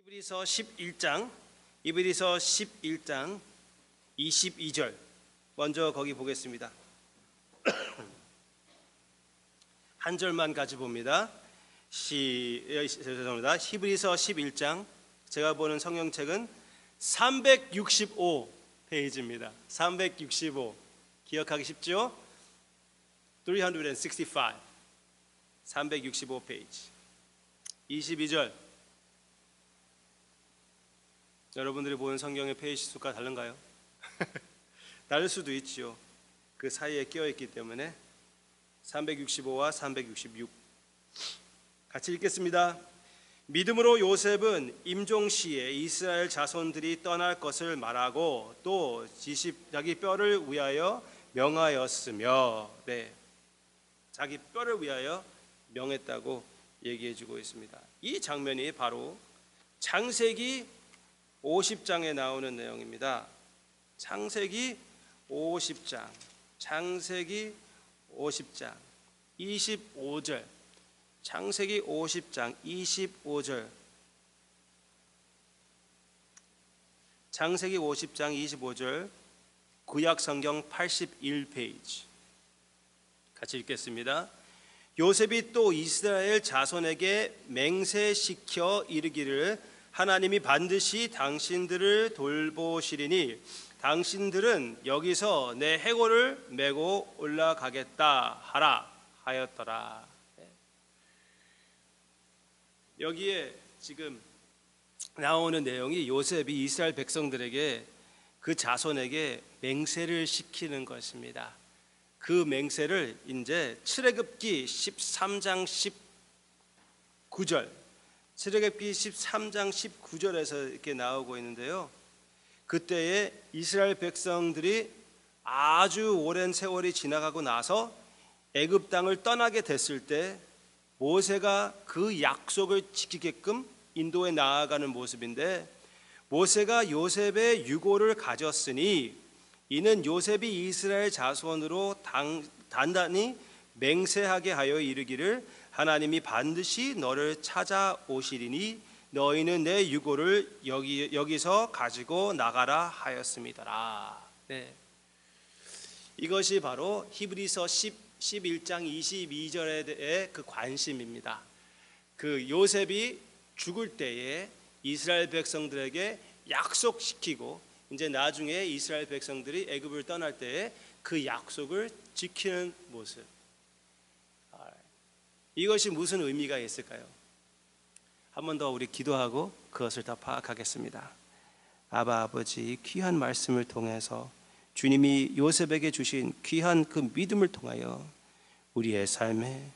히브리서 11장 22절 먼저 거기 보겠습니다. 한 절만 같이 봅니다. 죄송합니다. 히브리서 11장, 제가 보는 성경책은 365페이지입니다. 365 기억하기 쉽죠? 365 365페이지 22절. 여러분들이 보는 성경의 페이지 수가 다른가요? 다를 수도 있죠. 그 사이에 끼어있기 때문에 365와 366 같이 읽겠습니다. 믿음으로 요셉은 임종시에 이스라엘 자손들이 떠날 것을 말하고 또 자기 뼈를 위하여 명하였으며, 자기 뼈를 위하여 명했다고 얘기해주고 있습니다. 이 장면이 바로 창세기 50장에 나오는 내용입니다. 창세기 50장 25절. 창세기 50장 25절. 창세기 50장 25절, 구약 성경 81페이지 같이 읽겠습니다. 요셉이 또 이스라엘 자손에게 맹세시켜 이르기를 하나님이 반드시 당신들을 돌보시리니 당신들은 여기서 내 해골을 메고 올라가겠다 하라 하였더라. 여기에 지금 나오는 내용이 요셉이 이스라엘 백성들에게, 그 자손에게 맹세를 시키는 것입니다. 그 맹세를 이제 출애굽기 13장 19절, 출애굽기 13장 19절에서 이렇게 나오고 있는데요. 그때에 이스라엘 백성들이 아주 오랜 세월이 지나가고 나서 애굽 땅을 떠나게 됐을 때 모세가 그 약속을 지키게끔 인도에 나아가는 모습인데, 모세가 요셉의 유고를 가졌으니 이는 요셉이 이스라엘 자손으로 단단히 맹세하게 하여 이르기를 하나님이 반드시 너를 찾아오시리니 너희는 내 유고를 여기서 가지고 나가라 하였습니다. 이것이 바로 히브리서 11장 22절에 대해 그 관심입니다. 그 요셉이 죽을 때에 이스라엘 백성들에게 약속시키고 이제 나중에 이스라엘 백성들이 애굽을 떠날 때에 그 약속을 지키는 모습. 이것이 무슨 의미가 있을까요? 한 번 더 우리 기도하고 그것을 다 파악하겠습니다. 아버지, 귀한 말씀을 통해서 주님이 요셉에게 주신 귀한 그 믿음을 통하여 우리의 삶에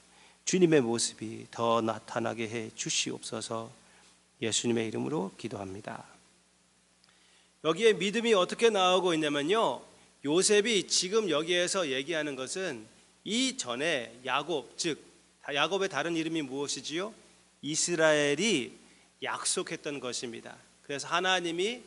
주님의 모습이 더 나타나게 해 주시옵소서. 예수님의 이름으로 기도합니다. 여기에 믿음이 어떻게 나오고 있냐면요, 요셉이 지금 여기에서 얘기하는 것은 이전에 야곱, 즉 야곱의 다른 이름이 무엇이지요? 이스라엘이 약속했던 것입니다. 그래서 하나님이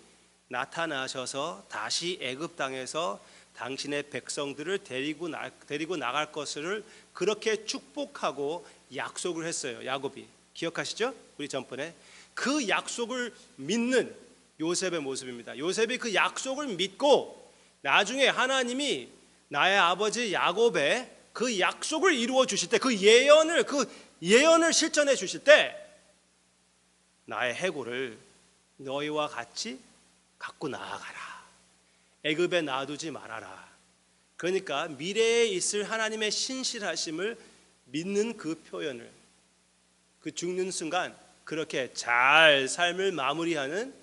나타나셔서 다시 애굽 땅에서 당신의 백성들을 데리고 나갈 것을 그렇게 축복하고 약속을 했어요. 야곱이 기억하시죠? 우리 전번에 그 약속을 믿는 요셉의 모습입니다. 요셉이 그 약속을 믿고 나중에 하나님이 나의 아버지 야곱의 그 약속을 이루어 주실 때, 그 예언을 실천해 주실 때 나의 해골을 너희와 같이 갖고 나아가라. 애굽에 놔두지 말아라. 그러니까 미래에 있을 하나님의 신실하심을 믿는 그 표현을, 그 죽는 순간 그렇게 잘 삶을 마무리하는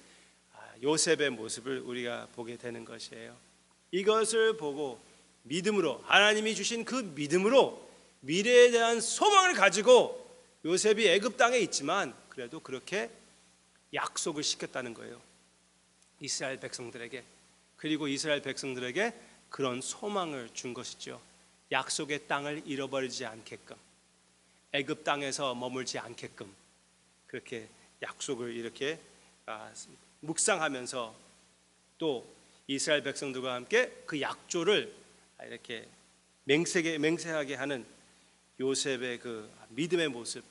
요셉의 모습을 우리가 보게 되는 것이에요. 이것을 보고 믿음으로, 하나님이 주신 그 믿음으로 미래에 대한 소망을 가지고 요셉이 애굽 땅에 있지만 그래도 그렇게 약속을 시켰다는 거예요. 이스라엘 백성들에게. 그리고 이스라엘 백성들에게 그런 소망을 준 것이죠. 약속의 땅을 잃어버리지 않게끔, 애굽 땅에서 머물지 않게끔 그렇게 약속을 이렇게 묵상하면서 또 이스라엘 백성들과 함께 그 약조를 이렇게 맹세하게 하는 요셉의 그 믿음의 모습,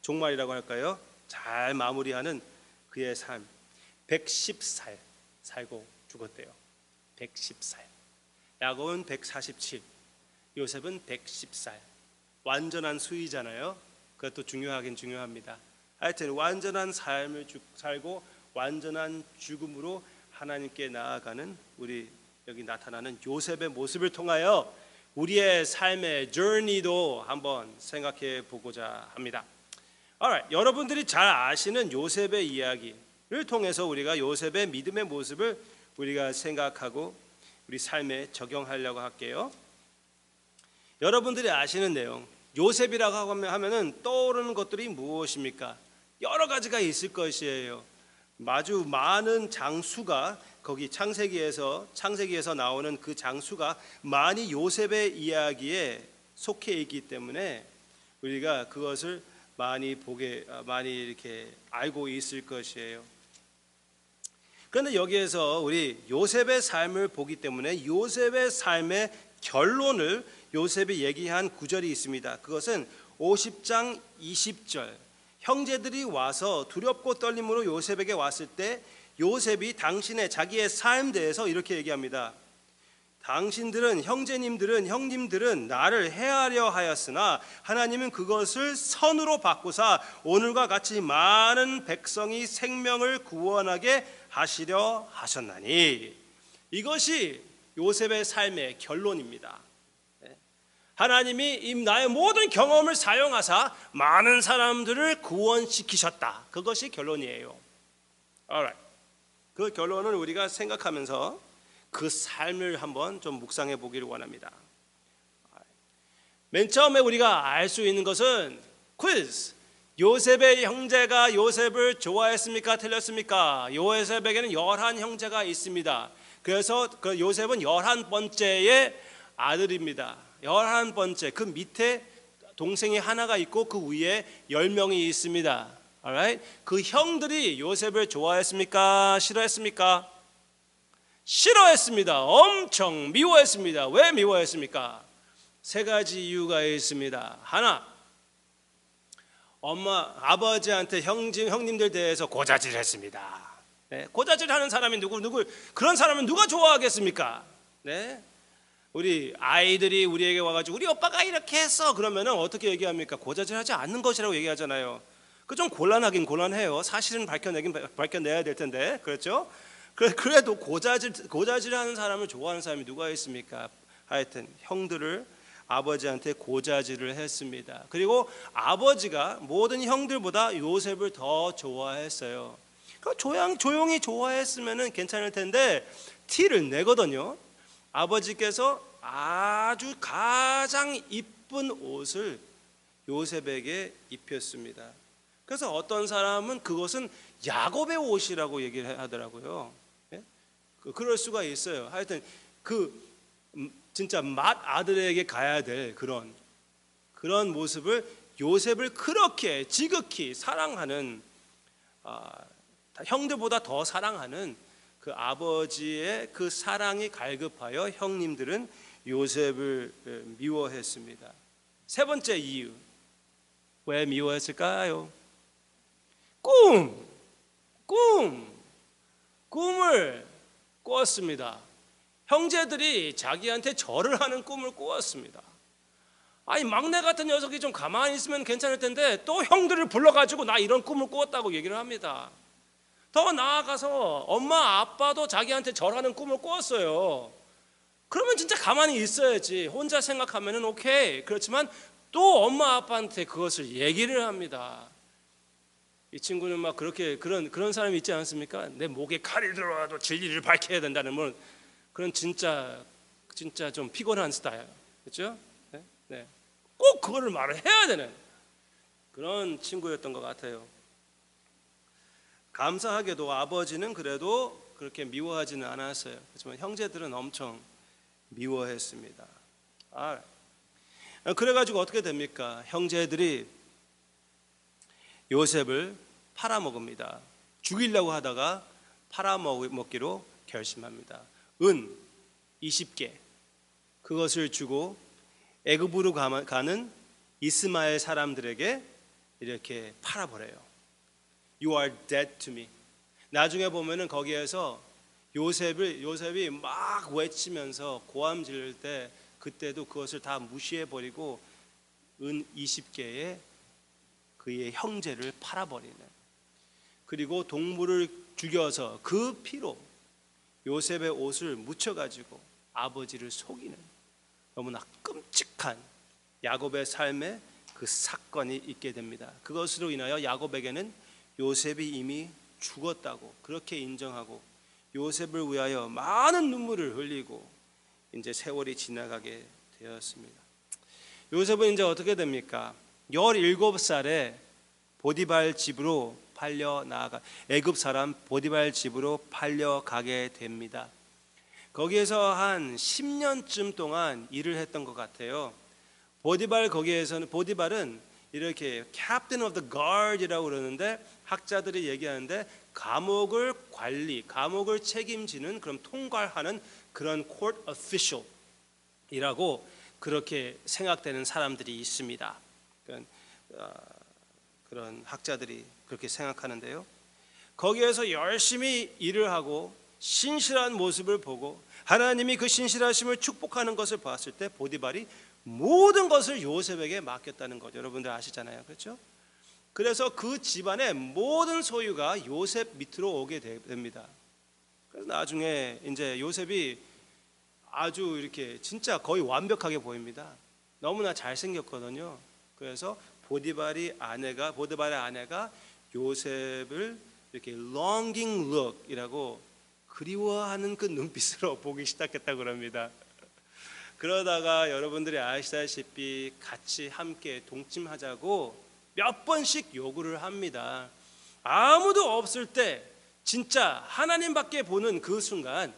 종말이라고 할까요? 잘 마무리하는 그의 삶 110살 살고 죽었대요. 110살. 야곱은 147, 요셉은 110살. 완전한 수위잖아요. 그것도 중요하긴 중요합니다. 하여튼 완전한 삶을 살고 완전한 죽음으로 하나님께 나아가는 우리 여기 나타나는 요셉의 모습을 통하여 우리의 삶의 journey도 한번 생각해 보고자 합니다. Alright, 여러분들이 잘 아시는 요셉의 이야기를 통해서 우리가 요셉의 믿음의 모습을 우리가 생각하고 우리 삶에 적용하려고 할게요. 여러분들이 아시는 내용, 요셉이라고 하면은 떠오르는 것들이 무엇입니까? 여러 가지가 있을 것이에요. 아주 많은 장수가 거기 창세기에서 나오는 그 장수가 많이 요셉의 이야기에 속해 있기 때문에 우리가 그것을 많이 이렇게 알고 있을 것이에요. 그런데 여기에서 우리 요셉의 삶을 보기 때문에 요셉의 삶의 결론을 요셉이 얘기한 구절이 있습니다. 그것은 50장 20절. 형제들이 와서 두렵고 떨림으로 요셉에게 왔을 때 요셉이 자기의 삶에 대해서 이렇게 얘기합니다. 당신들은 형님들은 나를 해하려 하였으나 하나님은 그것을 선으로 바꾸사 오늘과 같이 많은 백성이 생명을 구원하게 하시려 하셨나니. 이것이 요셉의 삶의 결론입니다. 하나님이 나의 모든 경험을 사용하사 많은 사람들을 구원시키셨다. 그것이 결론이에요. Alright. 그 결론을 우리가 생각하면서 그 삶을 한번 좀 묵상해 보기를 원합니다. 맨 처음에 우리가 알 수 있는 것은 퀴즈. 요셉의 형제가 요셉을 좋아했습니까? 틀렸습니까? 요셉에게는 11형제가 있습니다. 그래서 그 요셉은 11번째의 아들입니다. 11번째. 그 밑에 동생이 하나가 있고 그 위에 10명이 있습니다. Alright? 그 형들이 요셉을 좋아했습니까? 싫어했습니까? 싫어했습니다. 엄청 미워했습니다. 왜 미워했습니까? 세 가지 이유가 있습니다. 하나, 아버지한테 형님들 대해서 고자질했습니다. 네, 고자질하는 사람이 누구 그런 사람은 누가 좋아하겠습니까? 네, 우리 아이들이 우리에게 와가지고 우리 오빠가 이렇게 했어 그러면은 어떻게 얘기합니까? 고자질하지 않는 것이라고 얘기하잖아요. 그 좀 곤란하긴 곤란해요. 사실은 밝혀내야 될 텐데, 그렇죠? 그래도 고자질하는 사람을 좋아하는 사람이 누가 있습니까? 하여튼 형들을 아버지한테 고자질을 했습니다. 그리고 아버지가 모든 형들보다 요셉을 더 좋아했어요. 조용히 좋아했으면 괜찮을 텐데 티를 내거든요. 아버지께서 아주 가장 이쁜 옷을 요셉에게 입혔습니다. 그래서 어떤 사람은 그것은 야곱의 옷이라고 얘기를 하더라고요. 그럴 수가 있어요. 하여튼 진짜 맏아들에게 가야 될 그런 모습을 요셉을 그렇게 지극히 사랑하는, 형들보다 더 사랑하는 그 아버지의 그 사랑이 갈급하여 형님들은 요셉을 미워했습니다. 세 번째 이유, 왜 미워했을까요? 꿈을 꾸었습니다. 형제들이 자기한테 절을 하는 꿈을 꾸었습니다. 아니, 막내 같은 녀석이 좀 가만히 있으면 괜찮을 텐데 또 형들을 불러가지고 나 이런 꿈을 꾸었다고 얘기를 합니다. 더 나아가서 엄마 아빠도 자기한테 절하는 꿈을 꾸었어요. 그러면 진짜 가만히 있어야지. 혼자 생각하면은 오케이. 그렇지만 또 엄마 아빠한테 그것을 얘기를 합니다. 이 친구는 막 그렇게 그런 사람이 있지 않습니까? 내 목에 칼이 들어와도 진리를 밝혀야 된다는 뭐 그런 진짜 좀 피곤한 스타일, 그렇죠? 네. 꼭 그거를 말을 해야 되는 그런 친구였던 것 같아요. 감사하게도 아버지는 그래도 그렇게 미워하지는 않았어요. 하지만 형제들은 엄청 미워했습니다. 그래가지고 어떻게 됩니까? 형제들이 요셉을 팔아먹습니다. 죽이려고 하다가 팔아먹기로 결심합니다. 은 20개 그것을 주고 애굽으로 가는 이스마엘 사람들에게 이렇게 팔아버려요. You are dead to me. 나중에 보면은 거기에서 요셉이 막 외치면서 고함 지를 때 그때도 그것을 다 무시해 버리고 은 20개의 그의 형제를 팔아버리는, 그리고 동물을 죽여서 그 피로 요셉의 옷을 묻혀가지고 아버지를 속이는 너무나 끔찍한 야곱의 삶에 그 사건이 있게 됩니다. 그것으로 인하여 야곱에게는 요셉이 이미 죽었다고 그렇게 인정하고 요셉을 위하여 많은 눈물을 흘리고 이제 세월이 지나가게 되었습니다. 요셉은 이제 어떻게 됩니까? 17살에 보디발 집으로 애굽 사람 보디발 집으로 팔려가게 됩니다. 거기에서 한 10년쯤 동안 일을 했던 것 같아요. 보디발은 이렇게 Captain of the Guard이라고 그러는데, 학자들이 얘기하는데 감옥을 책임지는, 그런 통괄하는 그런 court official이라고 그렇게 생각되는 사람들이 있습니다. 그런 학자들이 그렇게 생각하는데요. 거기에서 열심히 일을 하고 신실한 모습을 보고 하나님이 그 신실하심을 축복하는 것을 봤을 때 보디발이 모든 것을 요셉에게 맡겼다는 것 여러분들 아시잖아요, 그렇죠? 그래서 그 집안의 모든 소유가 요셉 밑으로 오게 됩니다. 그래서 나중에 이제 요셉이 아주 이렇게 진짜 거의 완벽하게 보입니다. 너무나 잘생겼거든요. 그래서 보디발의 아내가 요셉을 이렇게 longing look이라고 그리워하는 그 눈빛으로 보기 시작했다고 그럽니다. 그러다가 여러분들이 아시다시피 같이 함께 동침하자고 몇 번씩 요구를 합니다. 아무도 없을 때 진짜 하나님밖에 보는 그 순간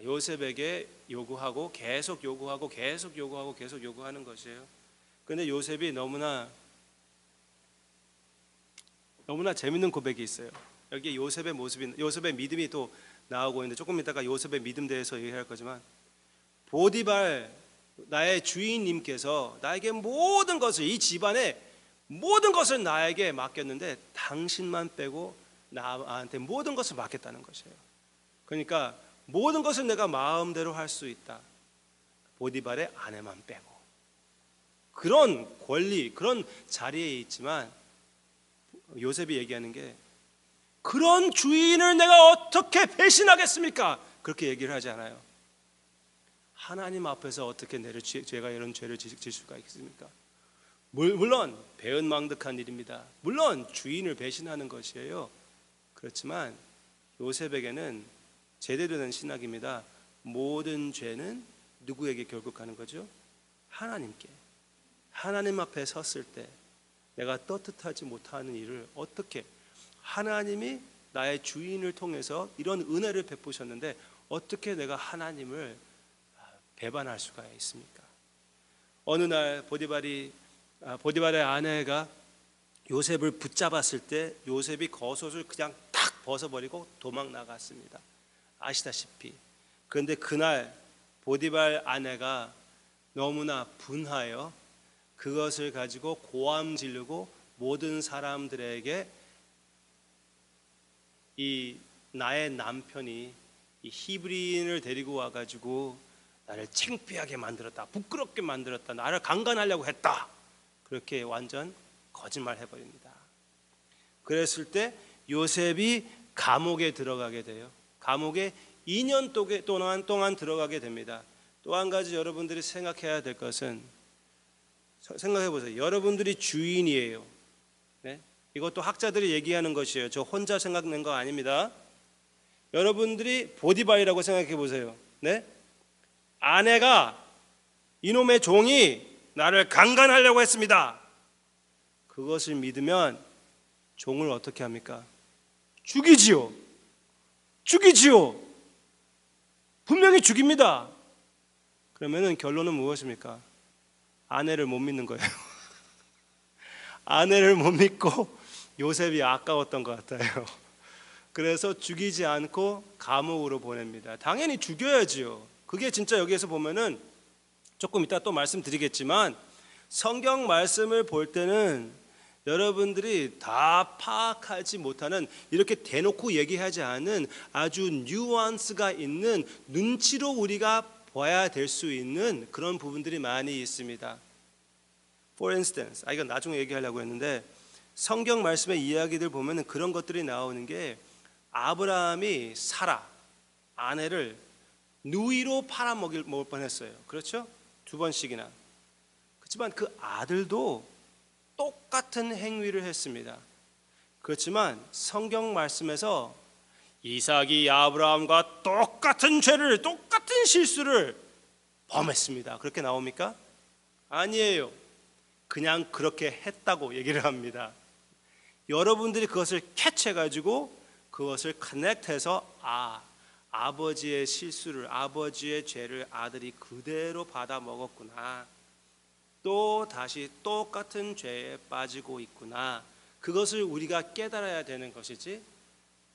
요셉에게 요구하고 계속 요구하는 것이에요. 그런데 요셉이 너무나 재밌는 고백이 있어요. 여기에 요셉의 믿음이 또 나오고 있는데, 조금 이따가 요셉의 믿음 대해서 얘기할 거지만, 보디발 나의 주인님께서 나에게 모든 것을, 이 집안의 모든 것을 나에게 맡겼는데 당신만 빼고 나한테 모든 것을 맡겼다는 것이에요. 그러니까 모든 것을 내가 마음대로 할 수 있다. 보디발의 아내만 빼고. 그런 권리, 그런 자리에 있지만 요셉이 얘기하는 게, 그런 주인을 내가 어떻게 배신하겠습니까? 그렇게 얘기를 하지 않아요. 하나님 앞에서 어떻게 제가 이런 죄를 질 수가 있습니까? 물론 배은망덕한 일입니다. 물론 주인을 배신하는 것이에요. 그렇지만 요셉에게는 제대로 된 신학입니다. 모든 죄는 누구에게 결국 가는 거죠? 하나님께. 하나님 앞에 섰을 때 내가 떳떳하지 못하는 일을 어떻게, 하나님이 나의 주인을 통해서 이런 은혜를 베푸셨는데 어떻게 내가 하나님을 배반할 수가 있습니까? 어느 날 보디발의 아내가 요셉을 붙잡았을 때 요셉이 겉옷을 그냥 탁 벗어버리고 도망 나갔습니다. 아시다시피. 그런데 그날 보디발 아내가 너무나 분하여 그것을 가지고 고함 지르고 모든 사람들에게 이 나의 남편이 이 히브리인을 데리고 와가지고 나를 창피하게 만들었다, 부끄럽게 만들었다, 나를 강간하려고 했다, 그렇게 완전 거짓말 해버립니다. 그랬을 때 요셉이 감옥에 들어가게 돼요. 감옥에 2년 동안 들어가게 됩니다. 또 한 가지 여러분들이 생각해야 될 것은, 생각해 보세요. 여러분들이 주인이에요. 네? 이것도 학자들이 얘기하는 것이에요. 저 혼자 생각낸 거 아닙니다. 여러분들이 보디발이라고 생각해 보세요. 네? 아내가, 이놈의 종이 나를 강간하려고 했습니다. 그것을 믿으면 종을 어떻게 합니까? 죽이지요. 분명히 죽입니다. 그러면은 결론은 무엇입니까? 아내를 못 믿는 거예요. 아내를 못 믿고 요셉이 아까웠던 것 같아요. 그래서 죽이지 않고 감옥으로 보냅니다. 당연히 죽여야지요. 그게 진짜 여기에서 보면은, 조금 이따 또 말씀드리겠지만 성경 말씀을 볼 때는 여러분들이 다 파악하지 못하는, 이렇게 대놓고 얘기하지 않은 아주 뉘앙스가 있는, 눈치로 우리가 봐야 될 수 있는 그런 부분들이 많이 있습니다. For instance, 이건 나중에 얘기하려고 했는데, 성경 말씀의 이야기들 보면 그런 것들이 나오는 게, 아브라함이 사라 아내를 누이로 팔아먹을 뻔했어요. 그렇죠? 2번씩이나. 그렇지만 그 아들도 똑같은 행위를 했습니다. 그렇지만 성경 말씀에서 이삭이 아브라함과 똑같은 죄를, 똑같은 실수를 범했습니다. 그렇게 나옵니까? 아니에요. 그냥 그렇게 했다고 얘기를 합니다. 여러분들이 그것을 캐치해가지고 그것을 커넥트해서, 아버지의 실수를, 아버지의 죄를 아들이 그대로 받아 먹었구나, 또 다시 똑같은 죄에 빠지고 있구나, 그것을 우리가 깨달아야 되는 것이지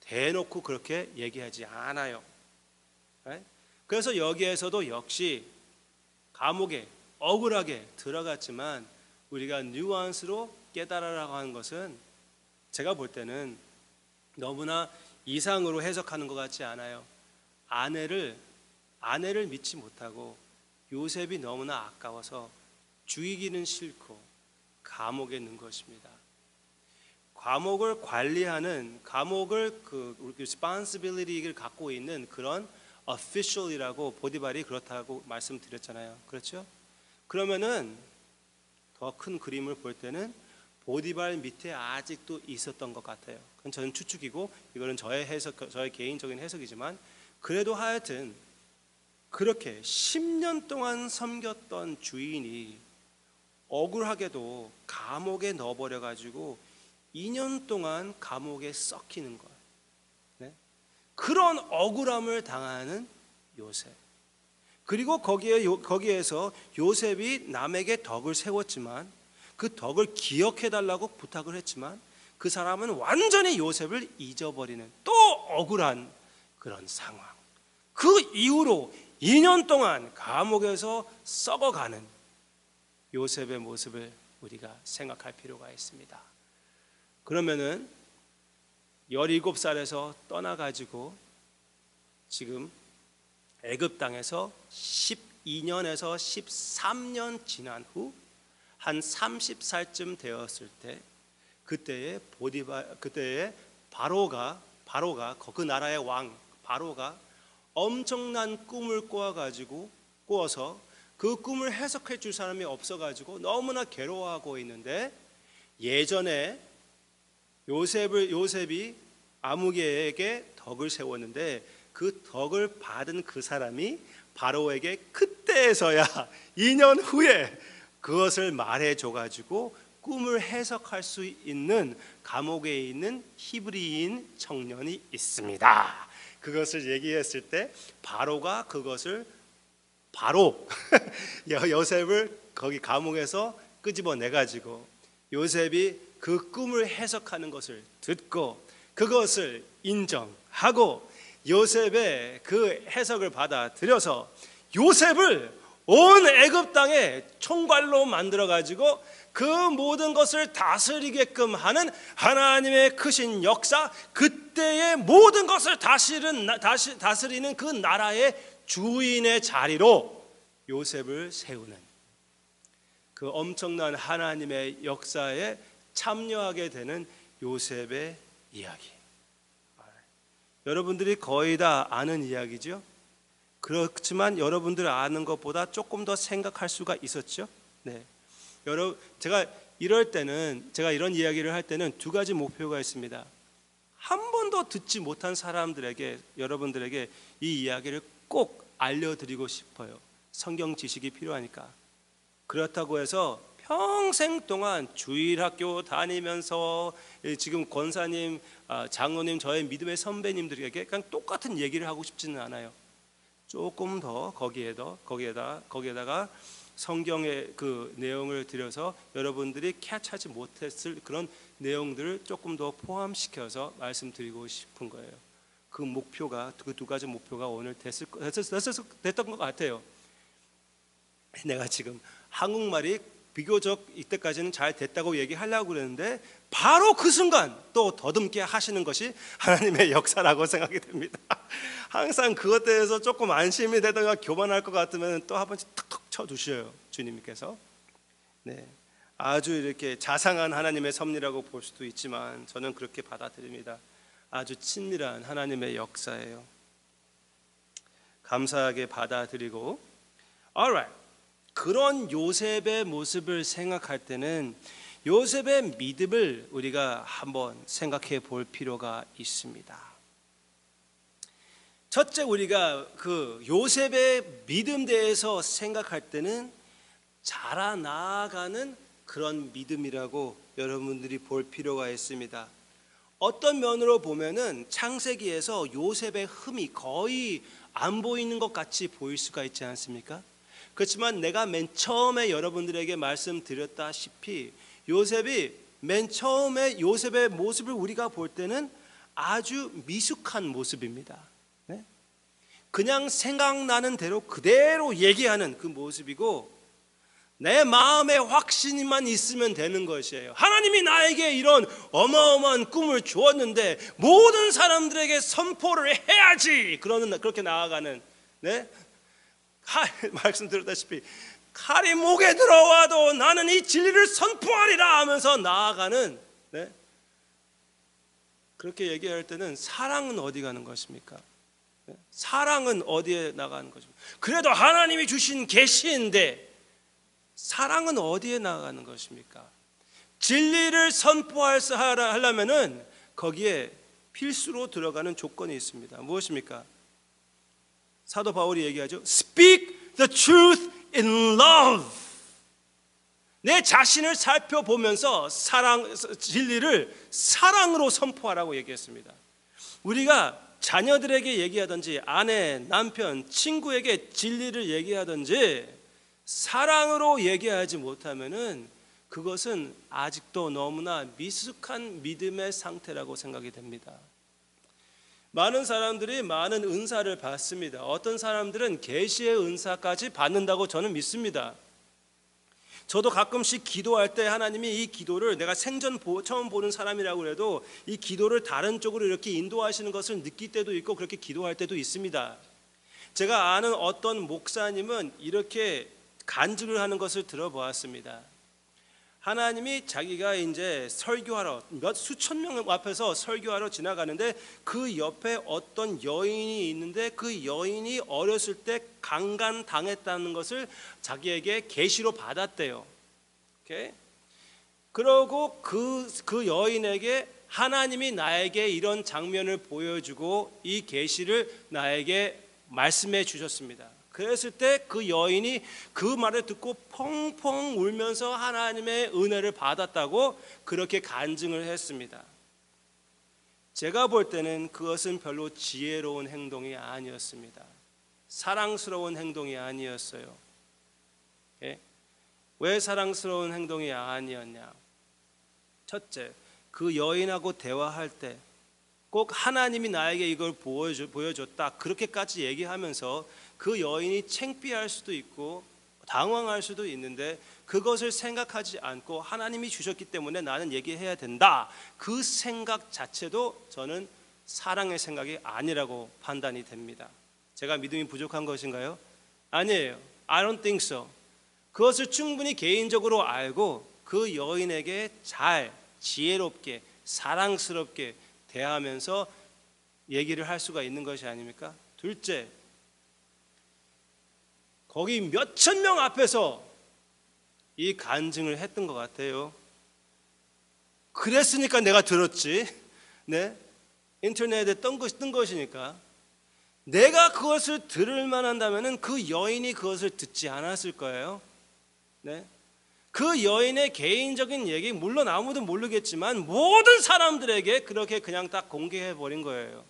대놓고 그렇게 얘기하지 않아요. 그래서 여기에서도 역시 감옥에 억울하게 들어갔지만 우리가 뉘앙스로 깨달으라고 하는 것은 제가 볼 때는 너무나 이상으로 해석하는 것 같지 않아요. 아내를 믿지 못하고 요셉이 너무나 아까워서 죽이기는 싫고 감옥에 넣은 것입니다. 감옥을 관리하는, 감옥을 responsibility를 갖고 있는 그런 official이라고 보디발이 그렇다고 말씀드렸잖아요. 그렇죠? 그러면은 더 큰 그림을 볼 때는 보디발 밑에 아직도 있었던 것 같아요. 그건 저는 추측이고 이거는 저의 개인적인 해석이지만, 그래도 하여튼 그렇게 10년 동안 섬겼던 주인이 억울하게도 감옥에 넣어버려 가지고 2년 동안 감옥에 썩히는 것, 그런 억울함을 당하는 요셉. 그리고 거기에서 요셉이 남에게 덕을 세웠지만, 그 덕을 기억해달라고 부탁을 했지만 그 사람은 완전히 요셉을 잊어버리는 또 억울한 그런 상황. 그 이후로 2년 동안 감옥에서 썩어가는 요셉의 모습을 우리가 생각할 필요가 있습니다. 그러면은 17살에서 떠나가지고 지금 애굽 땅에서 12년에서 13년 지난 후 한 30살쯤 되었을 때, 그때의 바로가 그 나라의 왕 바로가 엄청난 꿈을 꾸어서 그 꿈을 해석해 줄 사람이 없어가지고 너무나 괴로워하고 있는데, 예전에 요셉이 아무개에게 덕을 세웠는데 그 덕을 받은 그 사람이 바로에게 그때에서야 2년 후에 그것을 말해줘가지고 꿈을 해석할 수 있는 감옥에 있는 히브리인 청년이 있습니다. 그것을 얘기했을 때 바로가 그것을 요셉을 거기 감옥에서 끄집어내가지고 요셉이 그 꿈을 해석하는 것을 듣고 그것을 인정하고 요셉의 그 해석을 받아들여서 요셉을 온 애굽 땅의 총괄로 만들어 가지고 그 모든 것을 다스리게끔 하는 하나님의 크신 역사, 그때의 모든 것을 다스리는 그 나라의 주인의 자리로 요셉을 세우는 그 엄청난 하나님의 역사에 참여하게 되는 요셉의 이야기. 여러분들이 거의 다 아는 이야기죠. 그렇지만 여러분들 아는 것보다 조금 더 생각할 수가 있었죠. 제가 이런 이야기를 할 때는 두 가지 목표가 있습니다. 한 번도 듣지 못한 사람들에게, 여러분들에게 이 이야기를 꼭 알려드리고 싶어요. 성경 지식이 필요하니까. 그렇다고 해서 평생 동안 주일학교 다니면서 지금 권사님, 장로님, 저의 믿음의 선배님들에게 그냥 똑같은 얘기를 하고 싶지는 않아요. 조금 더 거기에다가 성경의 그 내용을 들여서 여러분들이 캐치하지 못했을 그런 내용들을 조금 더 포함시켜서 말씀드리고 싶은 거예요. 그 두 가지 목표가 오늘 됐던 것 같아요. 내가 지금 한국말이 비교적 이때까지는 잘 됐다고 얘기하려고 그랬는데 바로 그 순간 또 더듬게 하시는 것이 하나님의 역사라고 생각이 됩니다. 항상 그것 대해서 조금 안심이 되다가 교만할 것 같으면 또 한 번씩 툭툭 쳐두셔요, 주님께서. 네, 아주 이렇게 자상한 하나님의 섭리라고 볼 수도 있지만 저는 그렇게 받아들입니다. 아주 친밀한 하나님의 역사예요. 감사하게 받아들이고, alright. 그런 요셉의 모습을 생각할 때는 요셉의 믿음을 우리가 한번 생각해 볼 필요가 있습니다. 첫째, 우리가 그 요셉의 믿음 대해서 생각할 때는 자라나가는 그런 믿음이라고 여러분들이 볼 필요가 있습니다. 어떤 면으로 보면은 창세기에서 요셉의 흠이 거의 안 보이는 것 같이 보일 수가 있지 않습니까? 그렇지만 내가 맨 처음에 여러분들에게 말씀드렸다시피 요셉이 맨 처음에 요셉의 모습을 우리가 볼 때는 아주 미숙한 모습입니다. 네? 그냥 생각나는 대로 그대로 얘기하는 그 모습이고 내 마음에 확신만 있으면 되는 것이에요. 하나님이 나에게 이런 어마어마한 꿈을 주었는데 모든 사람들에게 선포를 해야지. 그렇게 나아가는, 네? 말씀드렸다시피 칼이 목에 들어와도 나는 이 진리를 선포하리라 하면서 나아가는, 네? 그렇게 얘기할 때는 사랑은 어디 가는 것입니까? 네? 사랑은 어디에 나가는 것입니까? 그래도 하나님이 주신 계시인데 사랑은 어디에 나가는 것입니까? 진리를 선포하려면은 거기에 필수로 들어가는 조건이 있습니다. 무엇입니까? 사도 바울이 얘기하죠. Speak the truth in love. 내 자신을 살펴보면서 진리를 사랑으로 선포하라고 얘기했습니다. 우리가 자녀들에게 얘기하든지 아내, 남편, 친구에게 진리를 얘기하든지 사랑으로 얘기하지 못하면은 그것은 아직도 너무나 미숙한 믿음의 상태라고 생각이 됩니다. 많은 사람들이 많은 은사를 받습니다. 어떤 사람들은 계시의 은사까지 받는다고 저는 믿습니다. 저도 가끔씩 기도할 때 하나님이 이 기도를 내가 생전 처음 보는 사람이라고 해도 이 기도를 다른 쪽으로 이렇게 인도하시는 것을 느낄 때도 있고 그렇게 기도할 때도 있습니다. 제가 아는 어떤 목사님은 이렇게 간증을 하는 것을 들어보았습니다. 하나님이 자기가 이제 설교하러 수천 명 앞에서 설교하러 지나가는데 그 옆에 어떤 여인이 있는데 그 여인이 어렸을 때 강간당했다는 것을 자기에게 계시로 받았대요. 오케이? 그러고 그 여인에게 하나님이 나에게 이런 장면을 보여주고 이 계시를 나에게 말씀해 주셨습니다. 그랬을 때 그 여인이 그 말을 듣고 펑펑 울면서 하나님의 은혜를 받았다고 그렇게 간증을 했습니다. 제가 볼 때는 그것은 별로 지혜로운 행동이 아니었습니다. 사랑스러운 행동이 아니었어요. 왜 사랑스러운 행동이 아니었냐? 첫째, 그 여인하고 대화할 때 꼭 하나님이 나에게 이걸 보여줬다 그렇게까지 얘기하면서 그 여인이 창피할 수도 있고 당황할 수도 있는데 그것을 생각하지 않고 하나님이 주셨기 때문에 나는 얘기해야 된다. 그 생각 자체도 저는 사랑의 생각이 아니라고 판단이 됩니다. 제가 믿음이 부족한 것인가요? 아니에요. I don't think so. 그것을 충분히 개인적으로 알고 그 여인에게 잘 지혜롭게 사랑스럽게 대하면서 얘기를 할 수가 있는 것이 아닙니까? 둘째, 거기 몇천 명 앞에서 이 간증을 했던 것 같아요. 그랬으니까 내가 들었지. 네? 인터넷에 뜬 것이니까. 내가 그것을 들을 만한다면 그 여인이 그것을 듣지 않았을 거예요. 네? 그 여인의 개인적인 얘기 물론 아무도 모르겠지만 모든 사람들에게 그렇게 그냥 딱 공개해 버린 거예요.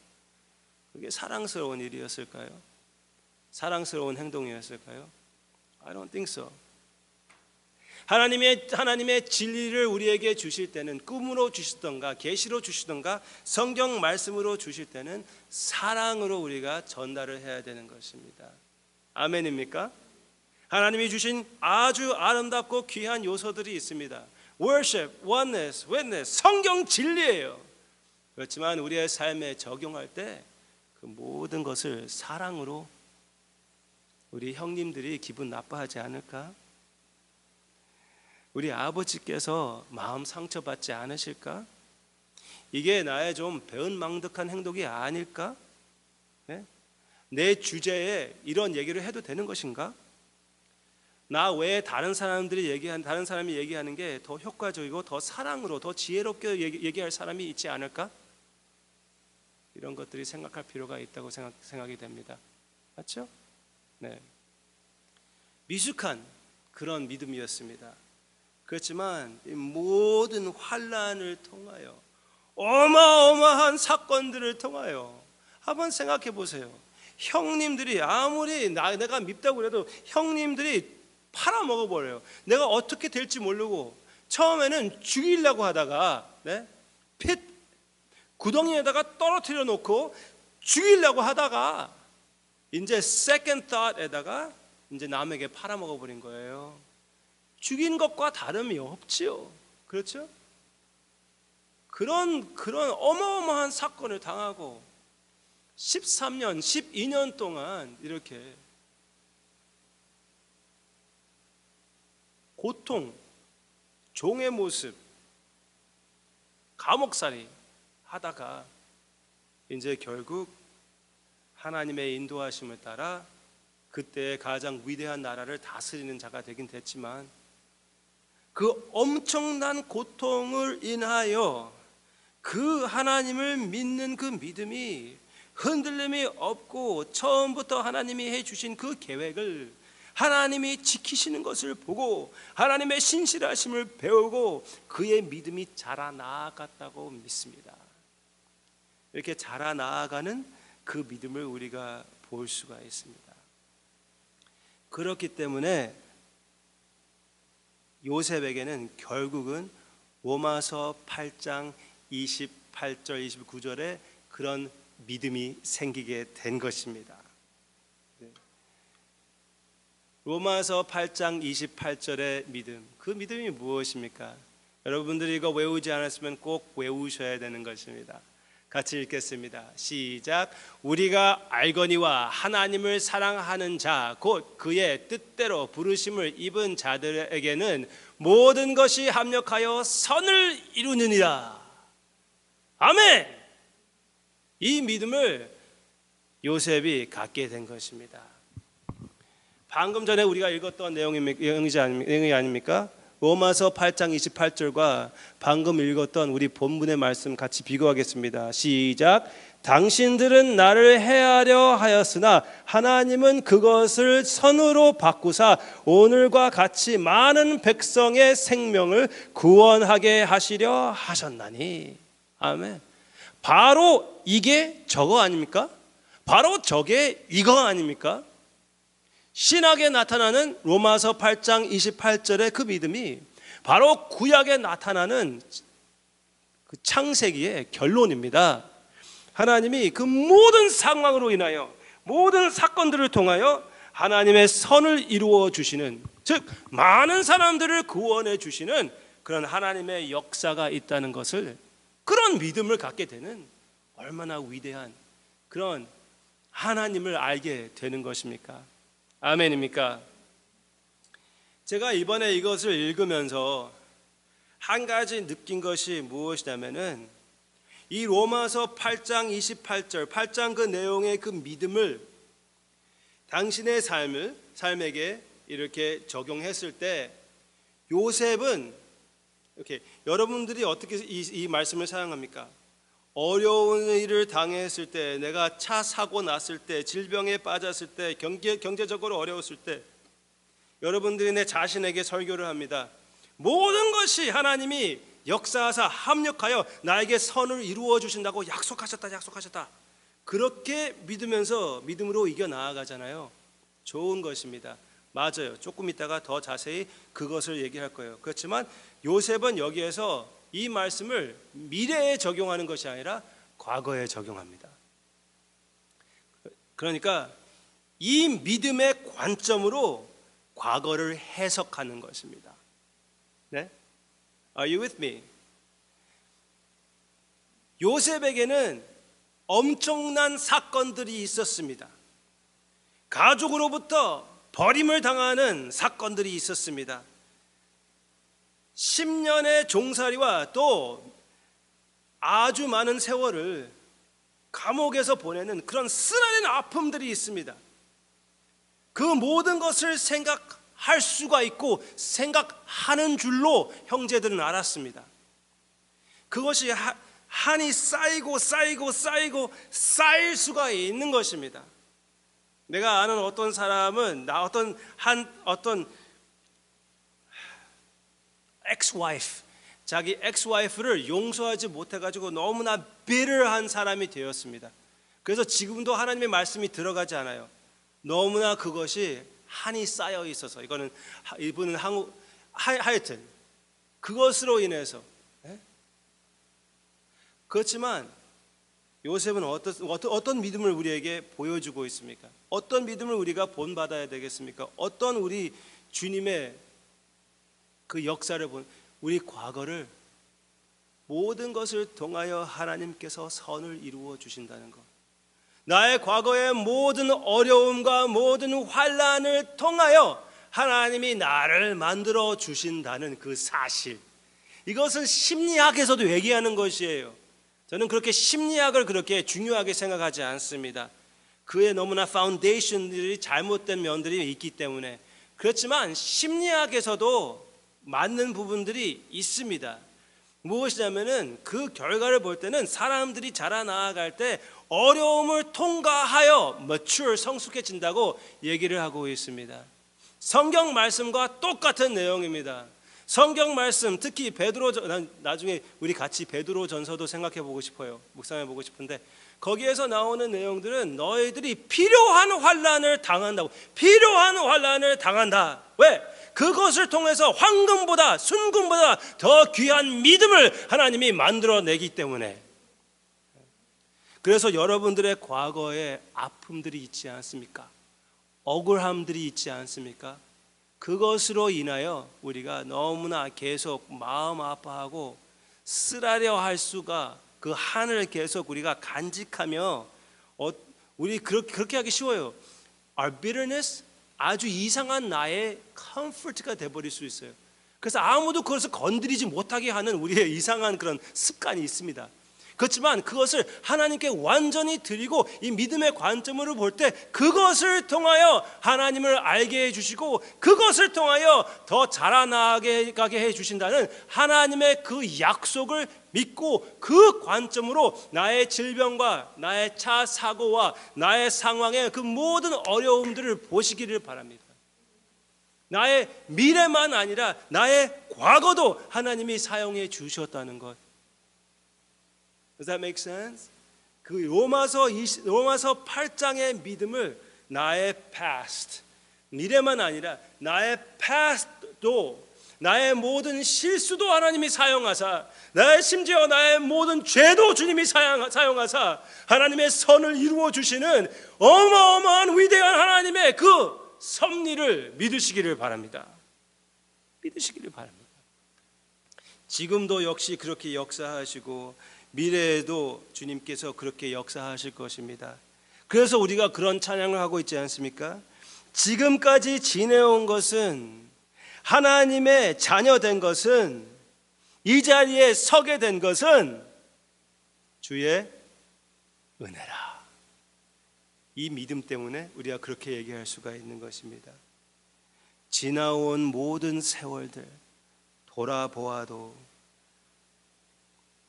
그게 사랑스러운 일이었을까요? 사랑스러운 행동이었을까요? I don't think so. 하나님의 진리를 우리에게 주실 때는 꿈으로 주시던가 계시로 주시던가 성경 말씀으로 주실 때는 사랑으로 우리가 전달을 해야 되는 것입니다. 아멘입니까? 하나님이 주신 아주 아름답고 귀한 요소들이 있습니다. worship, oneness, witness, 성경 진리예요. 그렇지만 우리의 삶에 적용할 때 그 모든 것을 사랑으로 우리 형님들이 기분 나빠하지 않을까? 우리 아버지께서 마음 상처받지 않으실까? 이게 나의 좀 배은망덕한 행동이 아닐까? 네? 내 주제에 이런 얘기를 해도 되는 것인가? 나 외에 다른 사람이 얘기하는 게 더 효과적이고 더 사랑으로 더 지혜롭게 얘기할 사람이 있지 않을까? 이런 것들이 생각할 필요가 있다고 생각이 됩니다. 맞죠? 네. 미숙한 그런 믿음이었습니다. 그렇지만 이 모든 환난을 통하여 어마어마한 사건들을 통하여 한번 생각해 보세요. 형님들이 아무리 내가 밉다고 해도 형님들이 팔아먹어 버려요. 내가 어떻게 될지 모르고 처음에는 죽이려고 하다가 핏 구덩이에다가 떨어뜨려 놓고 죽이려고 하다가 이제 second thought에다가 이제 남에게 팔아먹어 버린 거예요. 죽인 것과 다름이 없지요. 그렇죠? 그런 어마어마한 사건을 당하고 13년, 12년 동안 이렇게 고통, 종의 모습, 감옥살이 하다가 이제 결국 하나님의 인도하심을 따라 그때 가장 위대한 나라를 다스리는 자가 되긴 됐지만 그 엄청난 고통을 인하여 그 하나님을 믿는 그 믿음이 흔들림이 없고 처음부터 하나님이 해주신 그 계획을 하나님이 지키시는 것을 보고 하나님의 신실하심을 배우고 그의 믿음이 자라나갔다고 믿습니다. 이렇게 자라나가는 그 믿음을 우리가 볼 수가 있습니다. 그렇기 때문에 요셉에게는 결국은 로마서 8장 28절 29절에 그런 믿음이 생기게 된 것입니다. 로마서 8장 28절의 믿음, 그 믿음이 무엇입니까? 여러분들이 이거 외우지 않았으면 꼭 외우셔야 되는 것입니다. 같이 읽겠습니다. 시작. 우리가 알거니와 하나님을 사랑하는 자 곧 그의 뜻대로 부르심을 입은 자들에게는 모든 것이 합력하여 선을 이루느니라. 아멘. 이 믿음을 요셉이 갖게 된 것입니다. 방금 전에 우리가 읽었던 내용이 아닙니까? 로마서 8장 28절과 방금 읽었던 우리 본문의 말씀 같이 비교하겠습니다. 시작. 당신들은 나를 해하려 하였으나 하나님은 그것을 선으로 바꾸사 오늘과 같이 많은 백성의 생명을 구원하게 하시려 하셨나니. 아멘. 바로 이게 저거 아닙니까? 바로 저게 이거 아닙니까? 신학에 나타나는 로마서 8장 28절의 그 믿음이 바로 구약에 나타나는 그 창세기의 결론입니다. 하나님이 그 모든 상황으로 인하여 모든 사건들을 통하여 하나님의 선을 이루어 주시는, 즉 많은 사람들을 구원해 주시는 그런 하나님의 역사가 있다는 것을, 그런 믿음을 갖게 되는 얼마나 위대한 그런 하나님을 알게 되는 것입니까? 아멘입니까? 제가 이번에 이것을 읽으면서 한 가지 느낀 것이 무엇이냐면은 이 로마서 8장 28절 8장 그 내용의 그 믿음을 당신의 삶에게 이렇게 적용했을 때 요셉은 이렇게, 여러분들이 어떻게 이 말씀을 사용합니까? 어려운 일을 당했을 때, 내가 차 사고 났을 때, 질병에 빠졌을 때, 경제적으로 어려웠을 때 여러분들이 내 자신에게 설교를 합니다. 모든 것이 하나님이 역사하사 합력하여 나에게 선을 이루어 주신다고 약속하셨다. 그렇게 믿으면서 믿음으로 이겨 나아가잖아요. 좋은 것입니다. 맞아요. 조금 있다가 더 자세히 그것을 얘기할 거예요. 그렇지만 요셉은 여기에서 이 말씀을 미래에 적용하는 것이 아니라 과거에 적용합니다. 그러니까 이 믿음의 관점으로 과거를 해석하는 것입니다. 네? Are you with me? 요셉에게는 엄청난 사건들이 있었습니다. 가족으로부터 버림을 당하는 사건들이 있었습니다. 10년의 종살이와 또 아주 많은 세월을 감옥에서 보내는 그런 쓰라린 아픔들이 있습니다. 그 모든 것을 생각할 수가 있고 생각하는 줄로 형제들은 알았습니다. 그것이 한이 쌓이고 쌓일 수가 있는 것입니다. 내가 아는 어떤 사람은 어떤 ex-wife, 자기 ex-wife를 용서하지 못해가지고 너무나 bitter한 사람이 되었습니다. 그래서 지금도 하나님의 말씀이 들어가지 않아요. 너무나 그것이 한이 쌓여 있어서 이분은 하여튼 그것으로 인해서. 그렇지만 요셉은 어떤 믿음을 우리에게 보여주고 있습니까? 어떤 믿음을 우리가 본받아야 되겠습니까? 어떤 우리 주님의 그 역사를 우리 과거를 모든 것을 통하여 하나님께서 선을 이루어 주신다는 것, 나의 과거의 모든 어려움과 모든 환난을 통하여 하나님이 나를 만들어 주신다는 그 사실, 이것은 심리학에서도 얘기하는 것이에요. 저는 그렇게 심리학을 그렇게 중요하게 생각하지 않습니다. 그의 너무나 파운데이션들이 잘못된 면들이 있기 때문에. 그렇지만 심리학에서도 맞는 부분들이 있습니다. 무엇이냐면은 그 결과를 볼 때는 사람들이 자라나갈 때 어려움을 통과하여 mature, 성숙해진다고 얘기를 하고 있습니다. 성경 말씀과 똑같은 내용입니다. 성경 말씀, 특히 나중에 우리 같이 베드로전서도 생각해 보고 싶어요. 묵상해 보고 싶은데 거기에서 나오는 내용들은 너희들이 필요한 환난을 당한다고. 필요한 환난을 당한다. 왜? 그것을 통해서 황금보다 순금보다 더 귀한 믿음을 하나님이 만들어내기 때문에. 그래서 여러분들의 과거에 아픔들이 있지 않습니까? 억울함들이 있지 않습니까? 그것으로 인하여 우리가 너무나 계속 마음 아파하고 쓰라려 할 수가, 그 한을 계속 우리가 간직하며 우리 그렇게 하기 쉬워요. Our bitterness, 아주 이상한 나의 comfort가 돼버릴 수 있어요. 그래서 아무도 그것을 건드리지 못하게 하는 우리의 이상한 그런 습관이 있습니다. 그렇지만 그것을 하나님께 완전히 드리고 이 믿음의 관점으로 볼 때 그것을 통하여 하나님을 알게 해주시고 그것을 통하여 더 자라나게 해주신다는 하나님의 그 약속을 믿고 그 관점으로 나의 질병과 나의 차 사고와 나의 상황의 그 모든 어려움들을 보시기를 바랍니다. 나의 미래만 아니라 나의 과거도 하나님이 사용해 주셨다는 것. Does that make sense? 그 로마서 8장의 믿음을 나의 past, 미래만 아니라 나의 past도, 나의 모든 실수도 하나님이 사용하사, 심지어 나의 모든 죄도 주님이 사용하사 하나님의 선을 이루어 주시는 어마어마한 위대한 하나님의 그 섭리를 믿으시기를 바랍니다. 믿으시기를 바랍니다. 지금도 역시 그렇게 역사하시고 미래에도 주님께서 그렇게 역사하실 것입니다. 그래서 우리가 그런 찬양을 하고 있지 않습니까? 지금까지 지내온 것은, 하나님의 자녀된 것은, 이 자리에 서게 된 것은 주의 은혜라. 이 믿음 때문에 우리가 그렇게 얘기할 수가 있는 것입니다. 지나온 모든 세월들 돌아보아도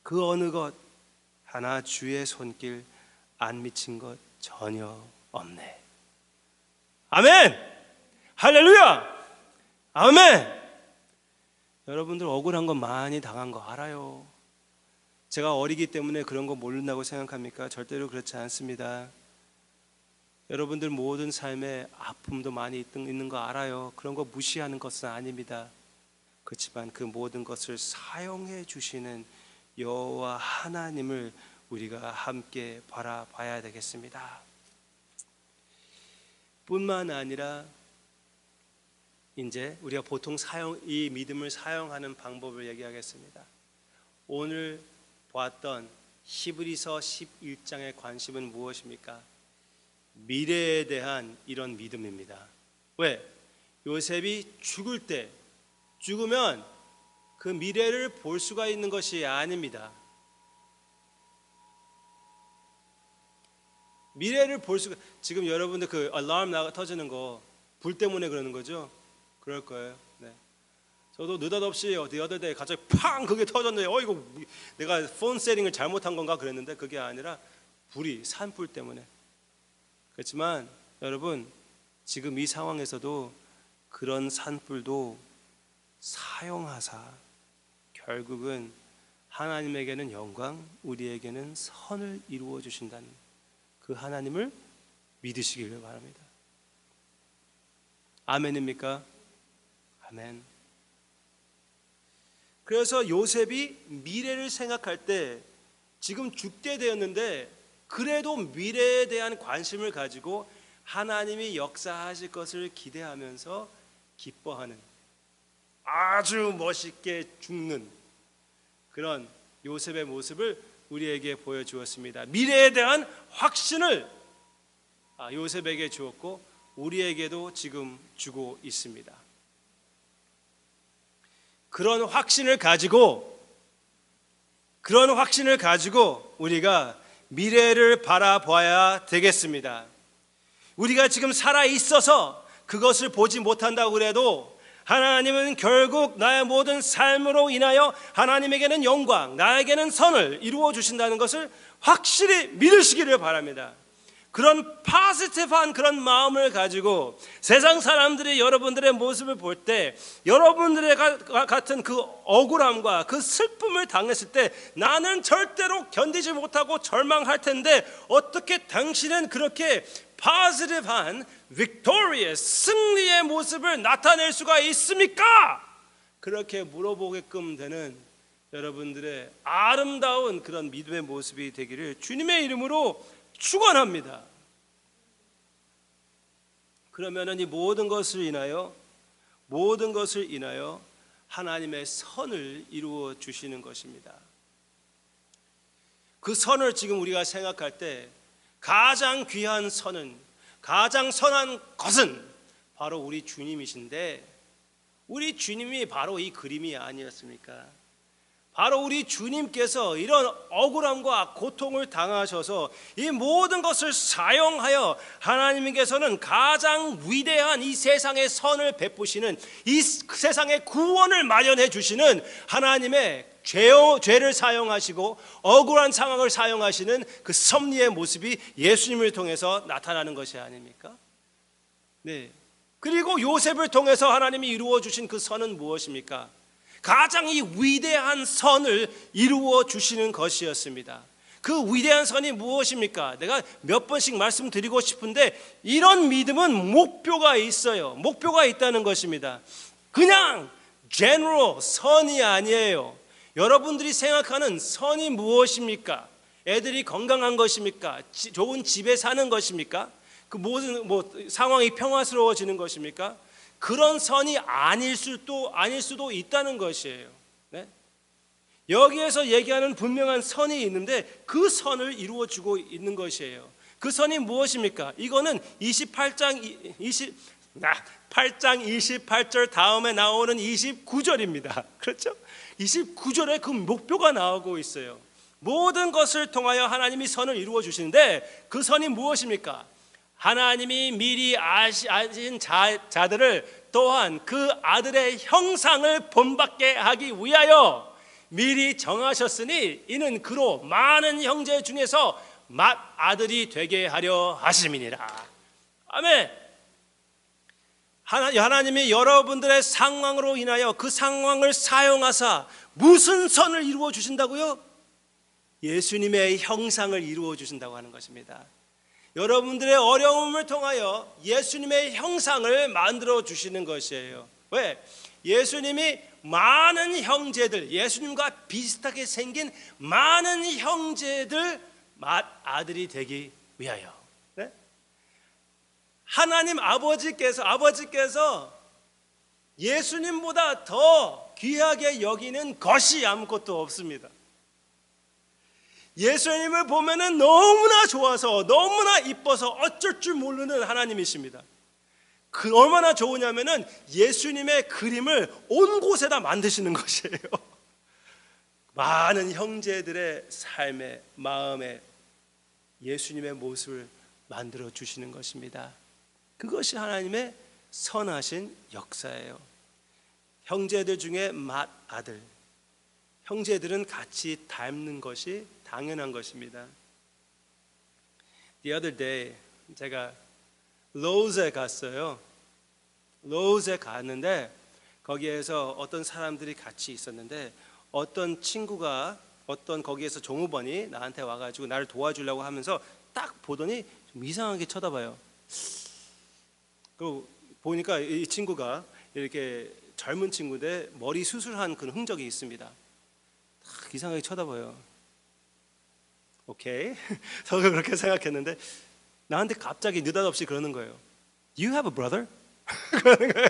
그 어느 것 하나 주의 손길 안 미친 것 전혀 없네. 아멘! 할렐루야! 아멘! 여러분들 억울한 거 많이 당한 거 알아요. 제가 어리기 때문에 그런 거 모른다고 생각합니까? 절대로 그렇지 않습니다. 여러분들 모든 삶에 아픔도 많이 있는 거 알아요. 그런 거 무시하는 것은 아닙니다. 그렇지만 그 모든 것을 사용해 주시는 여호와 하나님을 우리가 함께 바라봐야 되겠습니다. 뿐만 아니라 이제 우리가 보통 이 믿음을 사용하는 방법을 얘기하겠습니다. 오늘 보았던 히브리서 11장의 관심은 무엇입니까? 미래에 대한 이런 믿음입니다. 왜? 요셉이 죽으면 그 미래를 볼 수가 있는 것이 아닙니다. 미래를 볼 수가, 지금 여러분들 그 알람 터지는 거 불 때문에 그러는 거죠? 그럴 거예요. 네. 저도 느닷없이 어디 어떨 갑자기 팡 그게 터졌는데 이거 내가 폰 세팅을 잘못한 건가 그랬는데 그게 아니라 산불 때문에. 그렇지만 여러분, 지금 이 상황에서도 그런 산불도 사용하사 결국은 하나님에게는 영광, 우리에게는 선을 이루어 주신다는 그 하나님을 믿으시기를 바랍니다. 아멘입니까? 아멘. 그래서 요셉이 미래를 생각할 때 지금 죽게 되었는데 그래도 미래에 대한 관심을 가지고 하나님이 역사하실 것을 기대하면서 기뻐하는, 아주 멋있게 죽는 그런 요셉의 모습을 우리에게 보여주었습니다. 미래에 대한 확신을 요셉에게 주었고 우리에게도 지금 주고 있습니다. 그런 확신을 가지고 우리가 미래를 바라봐야 되겠습니다. 우리가 지금 살아 있어서 그것을 보지 못한다고 그래도 하나님은 결국 나의 모든 삶으로 인하여 하나님에게는 영광, 나에게는 선을 이루어 주신다는 것을 확실히 믿으시기를 바랍니다. 그런 포지티브한 그런 마음을 가지고 세상 사람들이 여러분들의 모습을 볼 때 여러분들의 같은 그 억울함과 그 슬픔을 당했을 때 나는 절대로 견디지 못하고 절망할 텐데 어떻게 당신은 그렇게 포지티브한 victorious 승리의 모습을 나타낼 수가 있습니까? 그렇게 물어보게끔 되는 여러분들의 아름다운 그런 믿음의 모습이 되기를 주님의 이름으로 축원합니다. 그러면은 이 모든 것을 인하여 하나님의 선을 이루어 주시는 것입니다. 그 선을 지금 우리가 생각할 때 가장 귀한 선은, 가장 선한 것은 바로 우리 주님이신데, 우리 주님이 바로 이 그림이 아니었습니까? 바로 우리 주님께서 이런 억울함과 고통을 당하셔서 이 모든 것을 사용하여 하나님께서는 가장 위대한 이 세상의 선을 베푸시는, 이 세상의 구원을 마련해 주시는 하나님의 죄를 사용하시고 억울한 상황을 사용하시는 그 섭리의 모습이 예수님을 통해서 나타나는 것이 아닙니까? 네. 그리고 요셉을 통해서 하나님이 이루어 주신 그 선은 무엇입니까? 가장 이 위대한 선을 이루어 주시는 것이었습니다. 그 위대한 선이 무엇입니까? 내가 몇 번씩 말씀드리고 싶은데 이런 믿음은 목표가 있어요. 목표가 있다는 것입니다. 그냥 general 선이 아니에요. 여러분들이 생각하는 선이 무엇입니까? 애들이 건강한 것입니까? 좋은 집에 사는 것입니까? 그 모든 상황이 평화스러워지는 것입니까? 그런 선이 아닐 수도 있다는 것이에요. 네? 여기에서 얘기하는 분명한 선이 있는데 그 선을 이루어주고 있는 것이에요. 그 선이 무엇입니까? 이거는 8장 28절 다음에 나오는 29절입니다. 그렇죠? 29절에 그 목표가 나오고 있어요. 모든 것을 통하여 하나님이 선을 이루어 주시는데 그 선이 무엇입니까? 하나님이 미리 아신 자들을 또한 그 아들의 형상을 본받게 하기 위하여 미리 정하셨으니 이는 그로 많은 형제 중에서 맏아들이 되게 하려 하심이니라. 아멘. 하나님이 여러분들의 상황으로 인하여 그 상황을 사용하사 무슨 선을 이루어 주신다고요? 예수님의 형상을 이루어 주신다고 하는 것입니다. 여러분들의 어려움을 통하여 예수님의 형상을 만들어 주시는 것이에요. 왜? 예수님이 많은 형제들, 예수님과 비슷하게 생긴 많은 형제들 맏아들이 되기 위하여. 네? 하나님 아버지께서 예수님보다 더 귀하게 여기는 것이 아무것도 없습니다. 예수님을 보면은 너무나 좋아서 너무나 이뻐서 어쩔 줄 모르는 하나님이십니다. 그 얼마나 좋으냐면은 예수님의 그림을 온 곳에다 만드시는 것이에요. 많은 형제들의 삶에 마음에 예수님의 모습을 만들어 주시는 것입니다. 그것이 하나님의 선하신 역사예요. 형제들 중에 맏아들, 형제들은 같이 닮는 것이 당연한 것입니다. The other day 제가 로즈에 갔어요. 로즈에 갔는데 거기에서 어떤 사람들이 같이 있었는데 어떤 친구가 거기에서 종업원이 나한테 와가지고 나를 도와주려고 하면서 딱 보더니 좀 이상하게 쳐다봐요. 그 보니까 이 친구가 이렇게 젊은 친구인데 머리 수술한 그런 흔적이 있습니다. 딱 이상하게 쳐다봐요. 오케이. 저도 그렇게 생각했는데 나한테 갑자기 느닷없이 그러는 거예요. Do you have a brother? 그러는 거예요.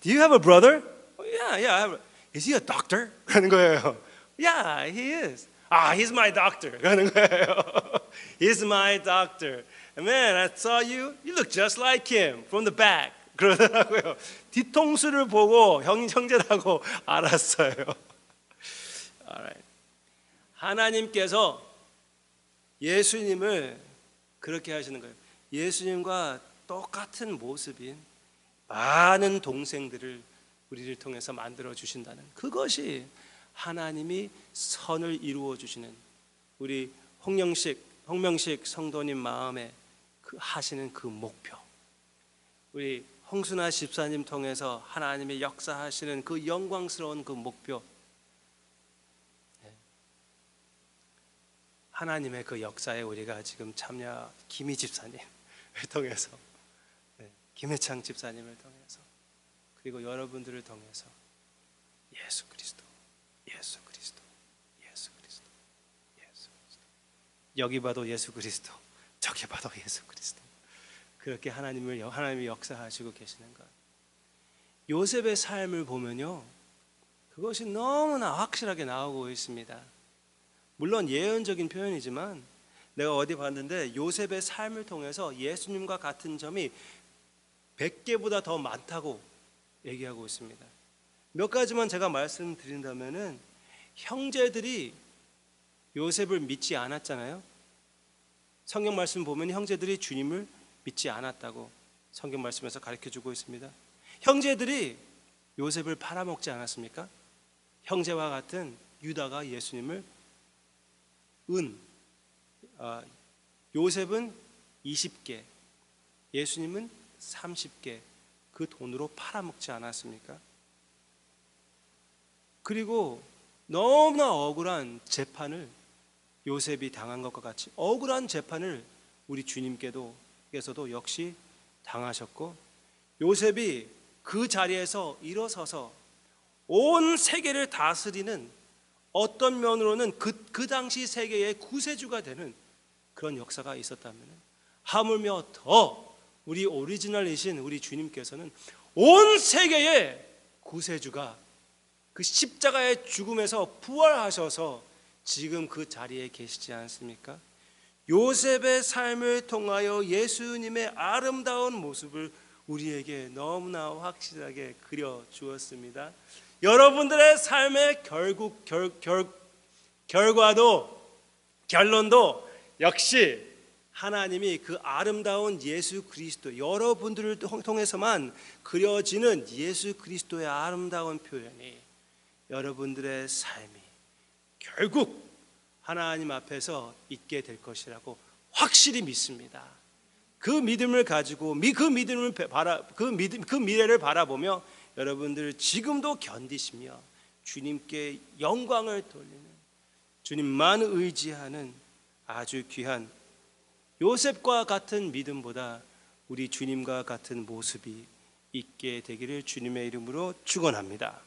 Do you have a brother? Yeah, yeah. I have a... Is he a doctor? 그러는 거예요. Yeah, he is. He's my doctor. 그러는 거예요. He's my doctor. Man, I saw you. You look just like him from the back. 그러더라고요. 뒤통수를 보고 형제라고 알았어요. Alright. 하나님께서 예수님을 그렇게 하시는 거예요. 예수님과 똑같은 모습인 많은 동생들을 우리를 통해서 만들어 주신다는 그것이 하나님이 선을 이루어 주시는 우리 홍명식 성도님 마음에 하시는 그 목표, 우리 홍순아 집사님 통해서 하나님의 역사하시는 그 영광스러운 그 목표, 하나님의 그 역사에 우리가 지금 참여, 김희 집사님을 통해서, 김혜창 집사님을 통해서, 그리고 여러분들을 통해서 예수 그리스도, 예수 그리스도, 예수 그리스도, 예수 그리스도, 여기 봐도 예수 그리스도, 저기 봐도 예수 그리스도, 그렇게 하나님이 역사하시고 계시는 것. 요셉의 삶을 보면요, 그것이 너무나 확실하게 나오고 있습니다. 물론 예언적인 표현이지만 내가 어디 봤는데 요셉의 삶을 통해서 예수님과 같은 점이 100개보다 더 많다고 얘기하고 있습니다. 몇 가지만 제가 말씀드린다면은, 형제들이 요셉을 믿지 않았잖아요. 성경 말씀 보면 형제들이 주님을 믿지 않았다고 성경 말씀에서 가르쳐주고 있습니다. 형제들이 요셉을 팔아먹지 않았습니까? 형제와 같은 유다가 예수님을 요셉은 20개, 예수님은 30개 그 돈으로 팔아먹지 않았습니까? 그리고 너무나 억울한 재판을 요셉이 당한 것과 같이 억울한 재판을 우리 주님께서도 역시 당하셨고, 요셉이 그 자리에서 일어서서 온 세계를 다스리는, 어떤 면으로는 그 당시 세계의 구세주가 되는 그런 역사가 있었다면, 하물며 더 우리 오리지널이신 우리 주님께서는 온 세계의 구세주가 그 십자가의 죽음에서 부활하셔서 지금 그 자리에 계시지 않습니까? 요셉의 삶을 통하여 예수님의 아름다운 모습을 우리에게 너무나 확실하게 그려 주었습니다. 여러분들의 삶의 결론도 역시 하나님이 그 아름다운 예수 그리스도, 여러분들을 통해서만 그려지는 예수 그리스도의 아름다운 표현이 여러분들의 삶이 결국 하나님 앞에서 있게 될 것이라고 확실히 믿습니다. 그 믿음을 가지고 그 미래를 바라보며 여러분들 지금도 견디시며 주님께 영광을 돌리는, 주님만 의지하는 아주 귀한 요셉과 같은 믿음보다 우리 주님과 같은 모습이 있게 되기를 주님의 이름으로 축원합니다.